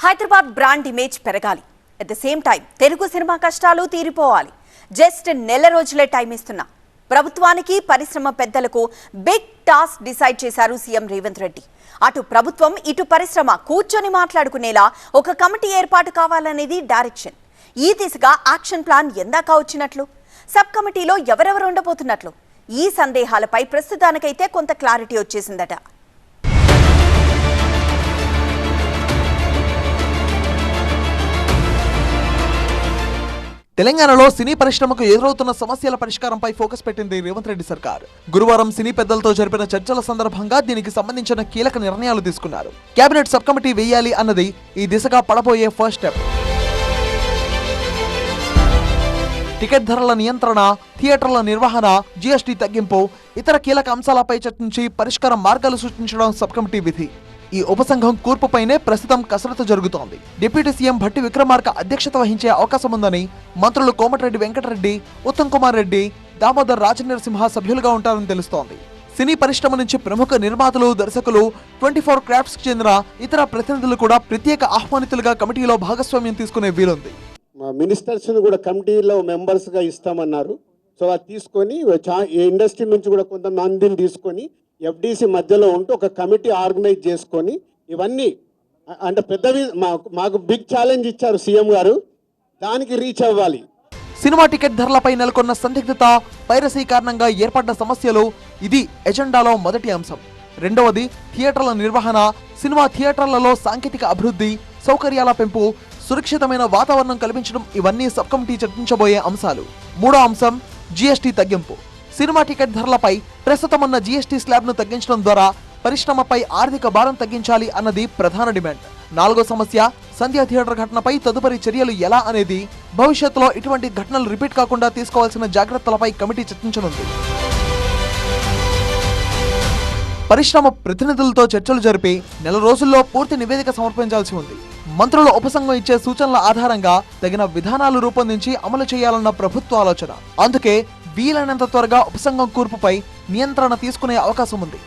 Hyderabad brand image పెరగాలి. At the same time Telugu cinema కష్టాలు తీరిపోవాలి. Just నెల రోజులే టైం ఇస్తున్నా. ప్రభుత్వానికి పరిశ్రమ పెద్దలకు బిగ్ టాస్క్ డిసైడ్ చేశారు సీఎం రేవంత్ రెడ్డి. అటు ప్రభుత్వం ఇటు పరిశ్రమ కూర్చొని మాట్లాడుకునేలా ఒక కమిటీ ఏర్పాటు కావాలనేది డైరెక్షన్. ఈ దిశగా యాక్షన్ ప్లాన్ ఎందాక వచ్చినట్లు, సబ్ కమిటీలో ఎవరెవరు ఉండబోతున్నట్లు, ఈ సందేహాలపై ప్రస్తుతానికైతే కొంత క్లారిటీ వచ్చేసిందట. తెలంగాణలో సినీ పరిశ్రమకు ఎదురవుతున్న సమస్యల పరిష్కారంపై ఫోకస్ పెట్టింది రేవంత్ రెడ్డి సర్కార్. గురువారం సినీ పెద్దలతో జరిపిన చర్చల సందర్భంగా దీనికి సంబంధించిన కీలక నిర్ణయాలు తీసుకున్నారు. కేబినెట్ సబ్ కమిటీ వేయాలి అన్నది ఈ దిశగా పడబోయే ఫస్ట్ స్టెప్. టికెట్ ధరల నియంత్రణ, థియేటర్ల నిర్వహణ, జీఎస్టీ తగ్గింపు, ఇతర కీలక అంశాలపై చర్చించి పరిష్కార మార్గాలు సూచించడం సబ్ కమిటీ విధి. ఈ ఉపసంఘం కూర్పుపైనే ప్రస్తుతం కసరత్తు జరుగుతోంది. డిప్యూటీ సీఎం భట్టి విక్రమార్క అధ్యక్షత వహించే అవకాశం ఉందని మంత్రులు కోమటిరెడ్డి వెంకటరెడ్డి, ఉత్తమ్ కుమార్ రెడ్డి, దామోదర్ రాజనరసింహ సభ్యులుగా ఉంటారని తెలుస్తోంది. సినీ పరిశ్రమ నుంచి ప్రముఖ నిర్మాతలు, దర్శకులు, 24 క్రాఫ్ట్స్ కి చెందిన ఇతర ప్రతినిధులు కూడా ప్రత్యేక ఆహ్వానితులుగా కమిటీలో భాగస్వామ్యం తీసుకునే వీలుంది. మినిస్టర్స్ కూడా కమిటీలో మెంబర్స్ గా ఇస్తామన్నారు. సో అది తీసుకొని ఇండస్ట్రీ నుంచి కూడా కొంతమందిని తీసుకొని ఎఫ్డీసీ మధ్యలో ఉంటూ ఒక కమిటీ ఆర్గనైజ్ చేసుకొని ఇవన్నీ అంటే పెద్దవి మాకు బిగ్ ఛాలెంజ్ ఇచ్చారు సీఎం గారు, దానికి రీచ్ అవ్వాలి. సినిమా టికెట్ ధరలపై నెలకొన్న సందిగ్ధత, పైరసీ కారణంగా ఏర్పడ్డ సమస్యలు ఇది ఎజెండాలో మొదటి అంశం. రెండవది థియేటర్ల నిర్వహణ, సినిమా థియేటర్లలో సాంకేతిక అభివృద్ధి, సౌకర్యాల పెంపు, సురక్షితమైన వాతావరణం కల్పించడం ఇవన్నీ సబ్ కమిటీ చర్చించబోయే అంశాలు. మూడో అంశం జీఎస్టీ తగ్గింపు. సినిమా టికెట్ ధరలపై ప్రస్తుతం ఉన్న జీఎస్టీ స్లాబ్ ను తగ్గించడం ద్వారా పరిశ్రమపై ఆర్థిక భారం తగ్గించాలి అన్నది ప్రధాన డిమాండ్. నాలుగో సమస్య సంధ్యా థియేటర్ ఘటనపై తదుపరి చర్యలు ఎలా అనేది. భవిష్యత్తులో ఇటువంటి ఘటనలు రిపీట్ కాకుండా తీసుకోవాల్సిన జాగ్రత్తలపై కమిటీ చర్చించనుంది. పరిశ్రమ ప్రతినిధులతో చర్చలు జరిపి నెల రోజుల్లో పూర్తి నివేదిక సమర్పించాల్సి ఉంది. మంత్రుల ఉపసంఘం ఇచ్చే సూచనల ఆధారంగా తగిన విధానాలు రూపొందించి అమలు చేయాలన్న ప్రభుత్వ ఆలోచన. అందుకే వీలైనంత త్వరగా ఉపసంఘం కూర్పుపై నియంత్రణ తీసుకునే అవకాశం ఉంది.